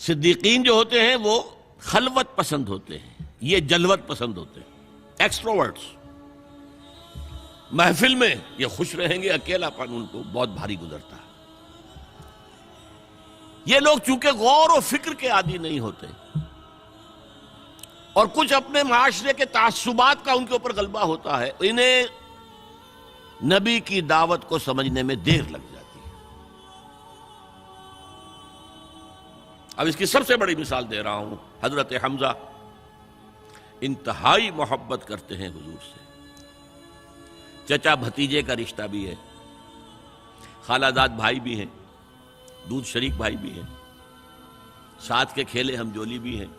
صدیقین جو ہوتے ہیں وہ خلوت پسند ہوتے ہیں، یہ جلوت پسند ہوتے ہیں، ایکسٹروورٹس۔ محفل میں یہ خوش رہیں گے، اکیلا پن ان کو بہت بھاری گزرتا ہے۔ یہ لوگ چونکہ غور و فکر کے عادی نہیں ہوتے اور کچھ اپنے معاشرے کے تعصبات کا ان کے اوپر غلبہ ہوتا ہے، انہیں نبی کی دعوت کو سمجھنے میں دیر لگ جاتی ہے۔ اب اس کی سب سے بڑی مثال دے رہا ہوں، حضرت حمزہ انتہائی محبت کرتے ہیں حضور سے، چچا بھتیجے کا رشتہ بھی ہے، خالہ داد بھائی بھی ہیں، دودھ شریک بھائی بھی ہیں، ساتھ کے کھیلے ہم جولی بھی ہیں،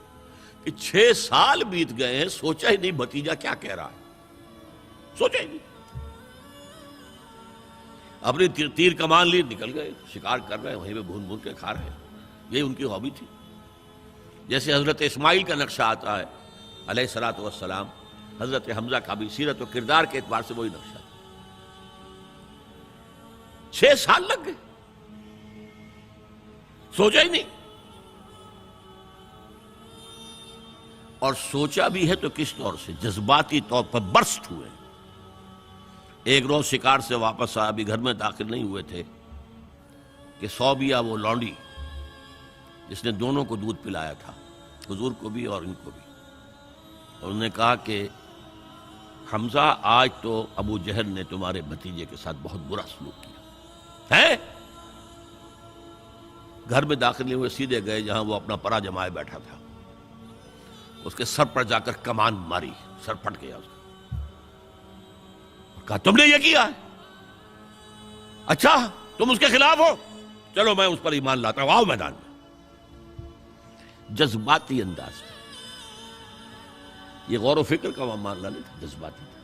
کہ 6 سال بیت گئے ہیں، سوچا ہی نہیں بھتیجا کیا کہہ رہا ہے، سوچا ہی نہیں۔ اپنی تیر کمان لی نکل گئے، شکار کر رہے ہیں، وہیں پہ بھون بھون کے کھا رہے ہیں، یہی ان کی ہابی تھی۔ جیسے حضرت اسماعیل کا نقشہ آتا ہے علیہ الصلوۃ والسلام، حضرت حمزہ کا بھی سیرت و کردار کے اعتبار سے وہی نقشہ تھا۔ 6 سال لگ گئے، سوچا ہی نہیں، اور سوچا بھی ہے تو کس طور سے، جذباتی طور پر برسٹ ہوئے۔ ایک روز شکار سے واپس آیا، ابھی گھر میں داخل نہیں ہوئے تھے کہ صوبیہ وہ لونڈی جس نے دونوں کو دودھ پلایا تھا، حضور کو بھی اور ان کو بھی، اور انہوں نے کہا کہ حمزہ آج تو ابو جہل نے تمہارے بھتیجے کے ساتھ بہت برا سلوک کیا ہے۔ گھر میں داخل نہیں ہوئے، سیدھے گئے جہاں وہ اپنا پرا جمائے بیٹھا تھا، اس کے سر پر جا کر کمان ماری، سر پھٹ گیا اس کا۔ کہا تم نے یہ کیا ہے؟ اچھا تم اس کے خلاف ہو، چلو میں اس پر ایمان لاتا ہوں، آؤ میدان میں۔ جذباتی انداز میں، یہ غور و فکر کا معاملہ نہیں تھا، جذباتی تھا۔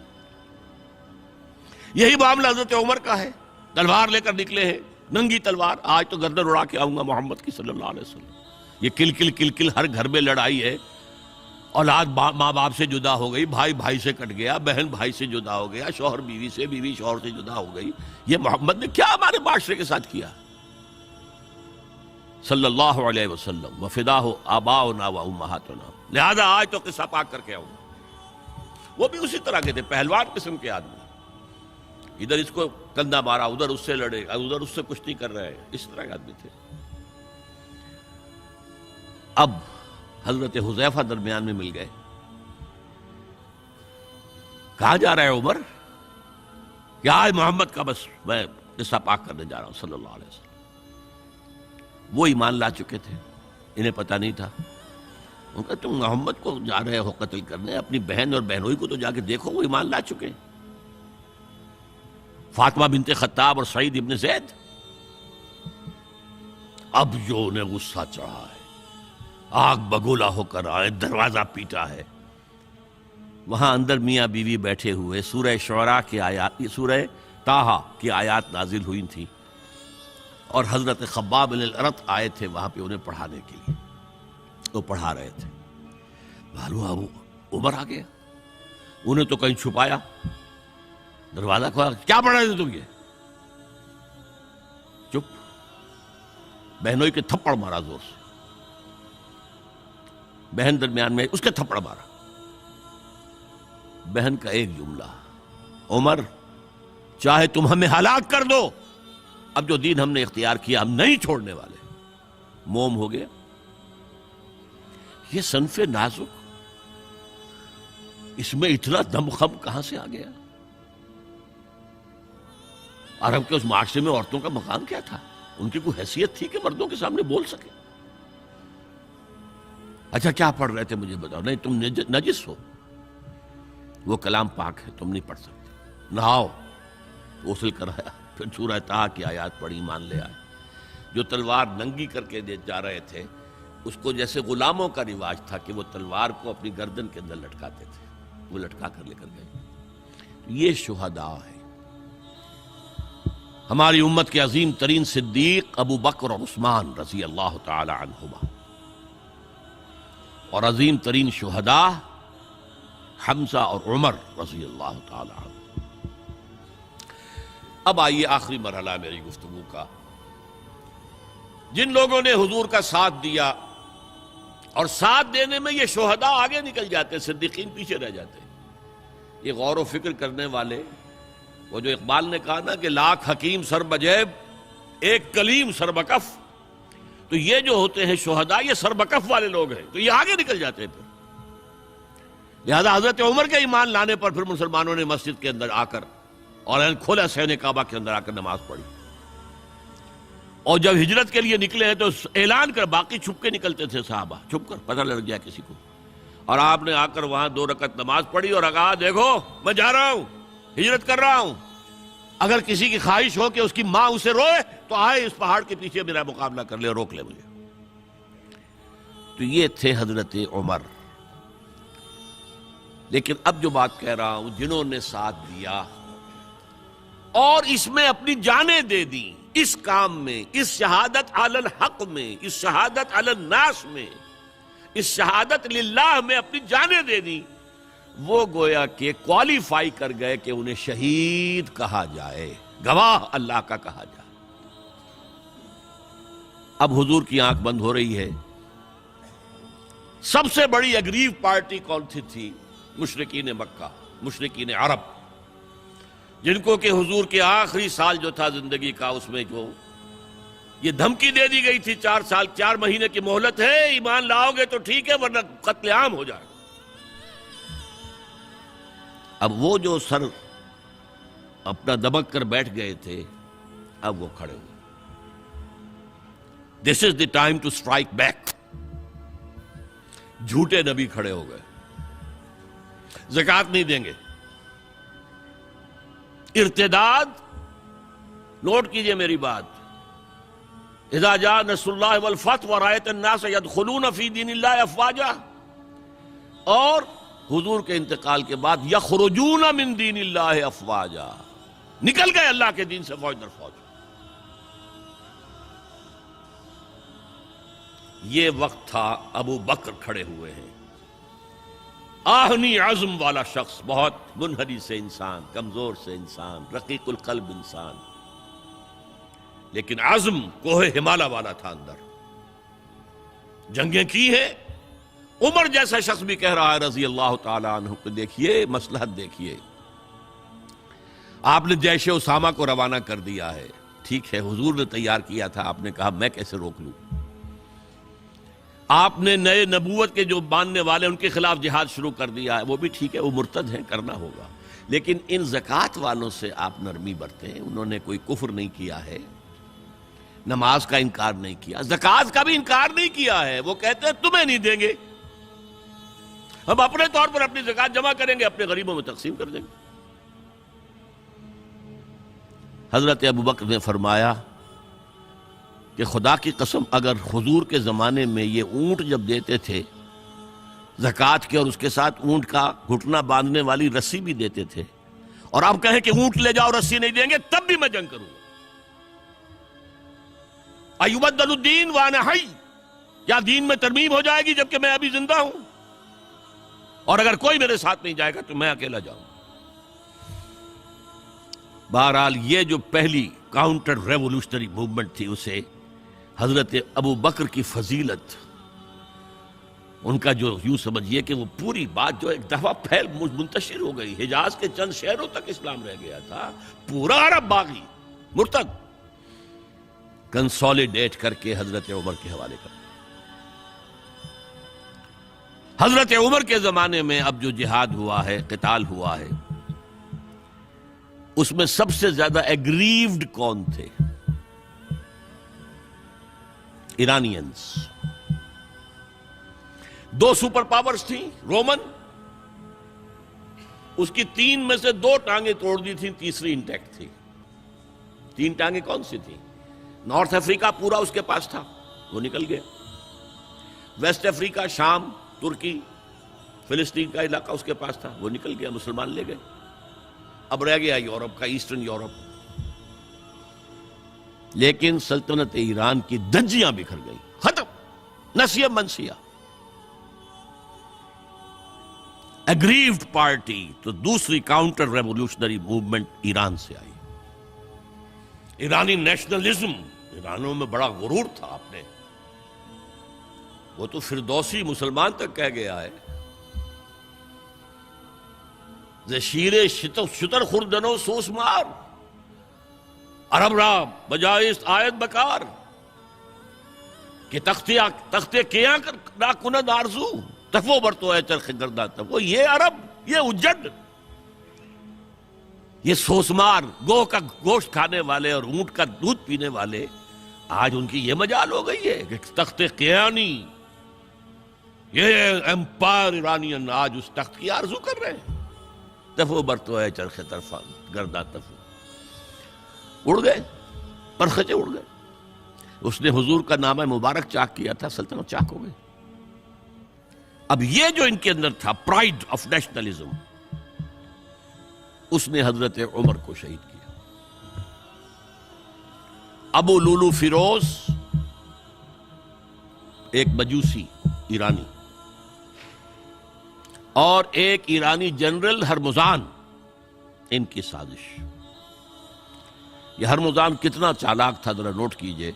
یہی معاملہ حضرت عمر کا ہے، تلوار لے کر نکلے ہیں، ننگی تلوار، آج تو گردن اڑا کے آؤں گا محمد کی صلی اللہ علیہ وسلم۔ یہ کل کل کل کل ہر گھر میں لڑائی ہے، اولاد ماں باپ سے جدا ہو گئی، بھائی بھائی سے کٹ گیا، بہن بھائی سے جدا ہو گیا، شوہر بیوی سے، بیوی شوہر سے جدا ہو گئی۔ یہ محمد نے کیا ہمارے معاشرے کے ساتھ کیا صلی اللہ علیہ وسلم، وفداہ آباؤنا و امہاتنا۔ لہذا آج تو قصہ پاک کر کے آؤں گا۔ وہ بھی اسی طرح کے تھے، پہلوان قسم کے آدمی، ادھر اس کو کندھا مارا، ادھر اس سے لڑے، ادھر اس سے کشتی کر رہے ہیں، اس طرح کے آدمی تھے۔ اب حضرت حذیفہ درمیان میں مل گئے، کہاں جا رہا ہے عمر؟ کیا آج محمد کا بس میں قصہ پاک کرنے جا رہا ہوں صلی اللہ علیہ وسلم۔ وہ ایمان لا چکے تھے، انہیں پتہ نہیں تھا۔ ان کا تم محمد کو جا رہے ہو قتل کرنے، اپنی بہن اور بہنوئی کو تو جا کے دیکھو، وہ ایمان لا چکے ہیں، فاطمہ بنت خطاب اور سعید ابن زید۔ اب جو انہیں غصہ چڑھا ہے، آگ بگولا ہو کر آئے، دروازہ پیٹا ہے، وہاں اندر میاں بیوی بیٹھے ہوئے، سورہ شعراء کی آیات، سورہ طٰہٰ کی آیات نازل ہوئی تھی، اور حضرت خباب بن الارت آئے تھے وہاں پہ انہیں پڑھانے کے لیے، وہ پڑھا رہے تھے۔ معلوم ابو عمر آ گیا، انہیں تو کہیں چھپایا، دروازہ کھولا، کیا پڑھ رہے تھے تم؟ یہ چپ۔ بہنوئی کے تھپڑ مارا زور سے، بہن درمیان میں، اس کے تھپڑ مارا۔ بہن کا ایک جملہ، عمر چاہے تم ہمیں ہلاک کر دو، اب جو دین ہم نے اختیار کیا ہم نہیں چھوڑنے والے۔ موم ہو گیا۔ یہ صنف نازک، اس میں اتنا دم خم کہاں سے آ گیا؟ عرب کے اس معاشرے میں عورتوں کا مقام کیا تھا؟ ان کی کوئی حیثیت تھی کہ مردوں کے سامنے بول سکے؟ اچھا کیا پڑھ رہے تھے مجھے بتاؤ؟ نہیں تم نجس ہو، وہ کلام پاک ہے، تم نہیں پڑھ سکتے۔ نہاؤ، غسل کرایا، پھر سورہ طٰہٰ کی آیات پڑھی، ایمان لے آئے۔ جو تلوار ننگی کر کے جا رہے تھے، اس کو جیسے غلاموں کا رواج تھا کہ وہ تلوار کو اپنی گردن کے اندر لٹکاتے تھے، وہ لٹکا کر لے کر گئے۔ یہ شہداء ہے۔ ہماری امت کے عظیم ترین صدیق ابو بکر اور عثمان رضی اللہ تعالی عنہما، اور عظیم ترین شہداء حمزہ اور عمر رضی اللہ تعالی عنہ۔ اب آئیے آخری مرحلہ میری گفتگو کا۔ جن لوگوں نے حضور کا ساتھ دیا اور ساتھ دینے میں یہ شہداء آگے نکل جاتے، صدیقین پیچھے رہ جاتے. یہ غور و فکر کرنے والے، وہ جو اقبال نے کہا نا کہ لاکھ حکیم سر بجیب ایک کلیم سر بکف، تو یہ جو ہوتے ہیں شہداء یہ سر بکف والے لوگ ہیں، تو یہ آگے نکل جاتے ہیں. پھر لہذا حضرت عمر کے ایمان لانے پر پھر مسلمانوں نے مسجد کے اندر آ کر اور کھلا صحن کعبہ کے اندر آ کر نماز پڑھی. اور جب ہجرت کے لیے نکلے ہیں تو اعلان کر، باقی چھپ کے نکلتے تھے صحابہ، چھپ کر پتہ لگ جائے کسی کو. اور آپ نے آ کر وہاں 2 رکعت نماز پڑھی اور کہا دیکھو میں جا رہا ہوں، ہجرت کر رہا ہوں، اگر کسی کی خواہش ہو کہ اس کی ماں اسے روئے تو آئے اس پہاڑ کے پیچھے میرا مقابلہ کر لے، روک لے مجھے. تو یہ تھے حضرت عمر. لیکن اب جو بات کہہ رہا ہوں، جنہوں نے ساتھ دیا اور اس میں اپنی جانیں دے دی، اس کام میں، اس شہادت علی الحق میں، اس شہادت علی الناس میں، اس شہادت للہ میں اپنی جانیں دے دی، وہ گویا کہ کوالیفائی کر گئے کہ انہیں شہید کہا جائے، گواہ اللہ کا کہا جائے. اب حضور کی آنکھ بند ہو رہی ہے. سب سے بڑی اگریو پارٹی کون سی تھی؟ مشرکین مکہ، مشرکین عرب، جن کو کہ حضور کے آخری سال جو تھا زندگی کا، اس میں جو یہ دھمکی دے دی گئی تھی 4 سال 4 مہینے کی مہلت ہے، ایمان لاؤ گے تو ٹھیک ہے ورنہ قتل عام ہو جائے. اب وہ جو سر اپنا دبک کر بیٹھ گئے تھے، اب وہ کھڑے ہوئے. This is the time to strike back. جھوٹے نبی کھڑے ہو گئے، زکوٰۃ نہیں دیں گے. ارتداد، نوٹ کیجئے میری بات، اذا جاء نصر اللہ والفتح ورأیت الناس يدخلون فی دین اللہ افواجا، اور حضور کے انتقال کے بعد یخرجون من دین اللہ افواجا، نکل گئے اللہ کے دین سے فوج در فوج. یہ وقت تھا، ابو بکر کھڑے ہوئے ہیں، آہنی عزم والا شخص، بہت منحنی سے انسان، کمزور سے انسان، رقیق القلب انسان، لیکن عزم کوہ ہمالہ والا تھا اندر. جنگیں کی ہیں. عمر جیسا شخص بھی کہہ رہا ہے رضی اللہ تعالی عنہ کہ دیکھیے مصلحت دیکھیے، آپ نے جیش اسامہ کو روانہ کر دیا ہے، ٹھیک ہے، حضور نے تیار کیا تھا، آپ نے کہا میں کیسے روک لوں. آپ نے نئے نبوت کے جو ماننے والے ان کے خلاف جہاد شروع کر دیا ہے، وہ بھی ٹھیک ہے، وہ مرتد ہیں، کرنا ہوگا، لیکن ان زکوٰۃ والوں سے آپ نرمی برتیں. انہوں نے کوئی کفر نہیں کیا ہے، نماز کا انکار نہیں کیا، زکوٰۃ کا بھی انکار نہیں کیا ہے. وہ کہتے ہیں تمہیں نہیں دیں گے، ہم اپنے طور پر اپنی زکوٰۃ جمع کریں گے، اپنے غریبوں میں تقسیم کر دیں گے. حضرت ابوبکر نے فرمایا کہ خدا کی قسم اگر حضور کے زمانے میں یہ اونٹ جب دیتے تھے زکوٰۃ کے، اور اس کے ساتھ اونٹ کا گھٹنا باندھنے والی رسی بھی دیتے تھے، اور آپ کہیں کہ اونٹ لے جاؤ رسی نہیں دیں گے، تب بھی میں جنگ کروں گا. ایبدل الدین وانا حی، یا دین میں ترمیم ہو جائے گی جبکہ میں ابھی زندہ ہوں، اور اگر کوئی میرے ساتھ نہیں جائے گا تو میں اکیلا جاؤں. بہرحال یہ جو پہلی کاؤنٹر ریولوشنری موومنٹ تھی، اسے حضرت ابو بکر کی فضیلت، ان کا جو یوں سمجھیے کہ وہ پوری بات جو ایک دفعہ پھیل منتشر ہو گئی، حجاز کے چند شہروں تک اسلام رہ گیا تھا، پورا عرب باغی مرتد، کنسولیڈیٹ کر کے حضرت عمر کے حوالے کر. حضرت عمر کے زمانے میں اب جو جہاد ہوا ہے، قتال ہوا ہے، اس میں سب سے زیادہ ایگریوڈ کون تھے؟ ایرانینز. 2 سپر پاورز تھیں، رومن، اس کی 3 میں سے 2 ٹانگیں توڑ دی تھیں، تیسری انٹیکٹ تھی. 3 ٹانگیں کون سی تھیں؟ نارتھ افریقہ پورا اس کے پاس تھا، وہ نکل گیا. ویسٹ افریقہ، شام، ترکی، فلسطین کا علاقہ اس کے پاس تھا، وہ نکل گیا، مسلمان لے گئے. اب رہ گیا یورپ کا، ایسٹرن یورپ. لیکن سلطنت ایران کی دھجیاں بکھر گئی، ختم، نسیہ منسیہ. اگریوڈ پارٹی تو دوسری کاؤنٹر ریولوشنری موومنٹ ایران سے آئی. ایرانی نیشنلزم، ایرانوں میں بڑا غرور تھا. آپ نے وہ تو فردوسی مسلمان تک کہہ گیا ہے، ز شیر شتر خوردنو سوس مار، عرب را بجائست آیت بکار، کہ تختے کیا نہ کند آرزو، تفو برتو ہے چرخ گردہ تفو۔ یہ عرب، یہ اجڑ، یہ سوسمار، گوہ کا گوشت کھانے والے اور اونٹ کا دودھ پینے والے، آج ان کی یہ مجال ہو گئی ہے کہ تخت قیانی، یہ امپائر ایرانین آج اس تخت کی آرزو کر رہے ہیں۔ تفو برتو ہے چرخ طرفا گردہ تفو، اڑ گئے، پرخچے اڑ گئے۔ اس نے حضور کا نامہ مبارک چاک کیا تھا، سلطنت چاک ہو گئی۔ اب یہ جو ان کے اندر تھا پرائڈ آف نیشنلزم، اس نے حضرت عمر کو شہید کیا۔ ابو لولو فیروز ایک مجوسی ایرانی اور ایک ایرانی جنرل ہرمزان، ان کی سازش۔ یہ ہرمزان کتنا چالاک تھا ذرا نوٹ کیجئے۔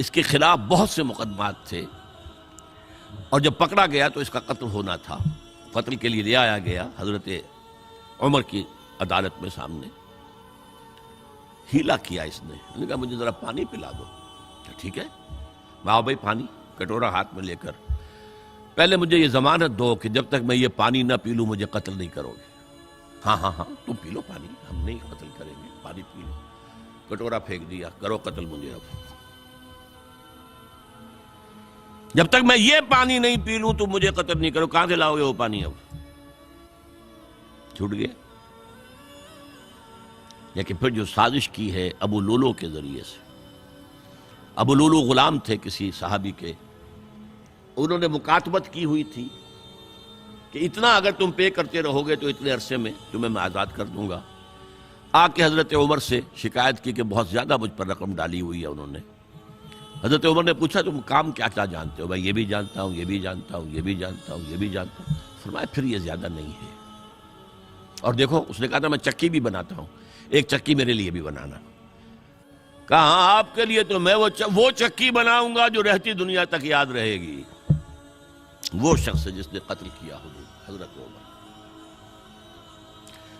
اس کے خلاف بہت سے مقدمات تھے، اور جب پکڑا گیا تو اس کا قتل ہونا تھا، قتل کے لیے لے آیا گیا حضرت عمر کی عدالت میں سامنے۔ ہیلا کیا اس نے کہا مجھے ذرا پانی پلا دو۔ ٹھیک ہے، آؤ بھائی پانی، کٹورا ہاتھ میں لے کر، پہلے مجھے یہ ضمانت دو کہ جب تک میں یہ پانی نہ پی لوں مجھے قتل نہیں کرو گے۔ ہاں ہاں ہاں تم پی لو پانی، ہم نہیں قتل کریں گے، پانی پی لو۔ کٹورا پھینک دیا، کرو قتل مجھے اب۔ جب تک میں یہ پانی نہیں پی لوں تو مجھے قتل نہیں کرو۔ کہاں سے لاؤ گے وہ پانی؟ اب چھوٹ گیا۔ لیکن پھر جو سازش کی ہے ابو لولو کے ذریعے سے، ابو لولو غلام تھے کسی صحابی کے، انہوں نے مکاتبت کی ہوئی تھی کہ اتنا اگر تم پے کرتے رہو گے تو اتنے عرصے میں تمہیں میں آزاد کر دوں گا۔ آ کے حضرت عمر سے شکایت کی کہ بہت زیادہ مجھ پر رقم ڈالی ہوئی ہے انہوں نے۔ حضرت عمر نے پوچھا تم کام کیا کیا جانتے ہو؟ میں یہ بھی جانتا ہوں، یہ بھی جانتا ہوں، یہ بھی جانتا ہوں، یہ بھی جانتا ہوں۔ فرمایا پھر یہ زیادہ نہیں ہے۔ اور دیکھو اس نے کہا تھا میں چکی بھی بناتا ہوں، ایک چکی میرے لیے بھی بنانا۔ کہا آپ کے لیے تو میں وہ چکی بناؤں گا جو رہتی دنیا تک یاد رہے گی۔ وہ شخص جس نے قتل کیا حضرت عمر،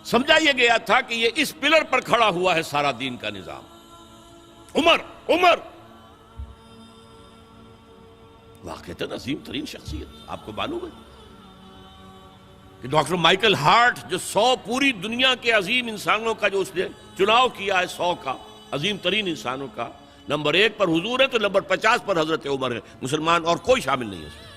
سمجھا یہ گیا تھا کہ یہ اس پلر پر کھڑا ہوا ہے سارا دین کا نظام۔ عمر واقعتاً عظیم ترین شخصیت، آپ کو معلوم ہے کہ ڈاکٹر مائیکل ہارٹ جو 100 پوری دنیا کے عظیم انسانوں کا جو اس نے چناؤ کیا ہے، 100 کا عظیم ترین انسانوں کا، نمبر 1 پر حضور ہے تو نمبر 50 پر حضرت عمر ہے۔ مسلمان اور کوئی شامل نہیں ہے اس میں۔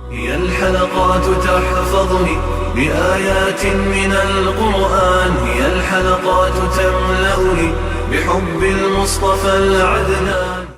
هي الحلقات تحفظني بآيات من القرآن، هي الحلقات تملأني بحب المصطفى العدنان.